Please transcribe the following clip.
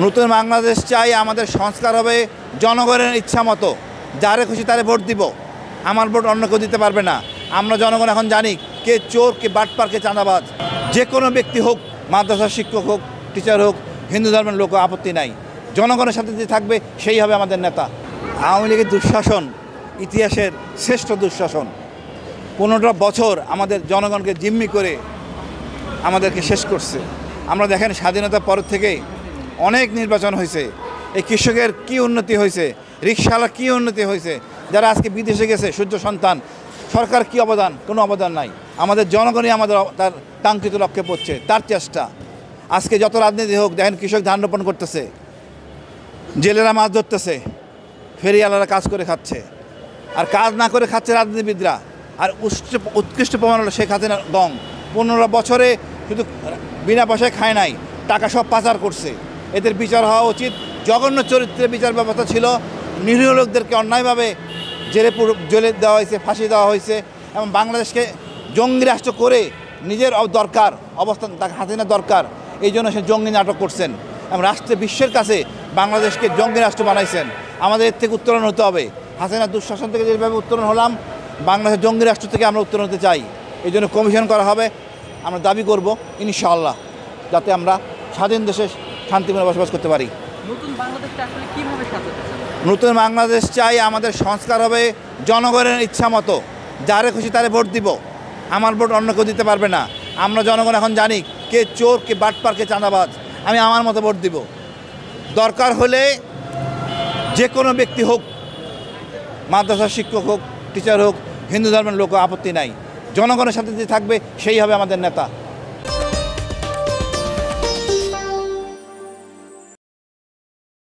নতুন বাংলাদেশ চাই, আমাদের সংস্কার হবে জনগণের ইচ্ছা মতো, যারে খুশি তারে ভোট দিব। আমার ভোট অন্য কেউ দিতে পারবে না। আমরা জনগণ এখন জানি কে চোর, কে বাটপার, কে চাঁদাবাজ। যে কোনো ব্যক্তি হোক, মাদ্রাসার শিক্ষক হোক, টিচার হোক, হিন্দু ধর্মের লোক, আপত্তি নাই। জনগণের সাথে যে থাকবে সেই হবে আমাদের নেতা। আওয়ামী লীগের দুঃশাসন ইতিহাসের শ্রেষ্ঠ দুঃশাসন। 15টা বছর আমাদের জনগণকে জিম্মি করে আমাদেরকে শেষ করছে। আমরা দেখেন স্বাধীনতার পর থেকে অনেক নির্বাচন হয়েছে, এই কৃষকের কি উন্নতি হয়েছে, রিকশাওয়ালার কি উন্নতি হয়েছে, যারা আজকে বিদেশে গেছে সূর্য সন্তান, সরকার কি অবদান? কোনো অবদান নাই। আমাদের জনগণই আমাদের তার কাঙ্ক্ষিত লক্ষ্যে পড়ছে, তার চেষ্টা। আজকে যত রাজনীতি হোক, দেখেন কৃষক ধান রোপণ করতেছে, জেলেরা মাছ ধরতেছে, ফেরিওয়ালারা কাজ করে খাচ্ছে, আর কাজ না করে খাচ্ছে রাজনীতিবিদরা। আর উৎকৃষ্ট প্রমাণ হলো শেখ হাসিনার দং। 15 বছরে শুধু বিনা পয়সায় খায় নাই, টাকা সব পাচার করছে। এদের বিচার হওয়া উচিত। জঘন্য চরিত্রের বিচার ব্যবস্থা ছিল। নিরীহ লোকদেরকে অন্যায়ভাবে জেলে দেওয়া হয়েছে, ফাঁসি দেওয়া হয়েছে, এবং বাংলাদেশকে জঙ্গি রাষ্ট্র করে নিজের দরকার অবস্থান, তাকে হাসিনা দরকার, এই জন্য সে জঙ্গি নাটক করছেন এবং রাষ্ট্রে বিশ্বের কাছে বাংলাদেশকে জঙ্গি রাষ্ট্র বানাইছেন। আমাদের এর থেকে উত্তরণ হতে হবে। হাসিনার দুঃশাসন থেকে যেভাবে উত্তরণ হলাম, বাংলাদেশের জঙ্গি রাষ্ট্র থেকে আমরা উত্তরণ হতে চাই। এই জন্য কমিশন করা হবে। আমরা দাবি করব ইনশাআল্লাহ, যাতে আমরা স্বাধীন দেশে শান্তিপূর্ণ বসবাস করতে পারি। নতুন বাংলাদেশ চাই, আমাদের সংস্কার হবে জনগণের ইচ্ছা মতো, যারে খুশি তারে ভোট দিব। আমার ভোট অন্য কেউ দিতে পারবে না। আমরা জনগণ এখন জানি কে চোর, কে বাটপার, কে চাঁদাবাজ। আমি আমার মতো ভোট দিব। দরকার হলে যে কোনো ব্যক্তি হোক, মাদ্রাসার শিক্ষক হোক, টিচার হোক, হিন্দু ধর্মের লোক, আপত্তি নাই। জনগণের সাথে যে থাকবে সেই হবে আমাদের নেতা।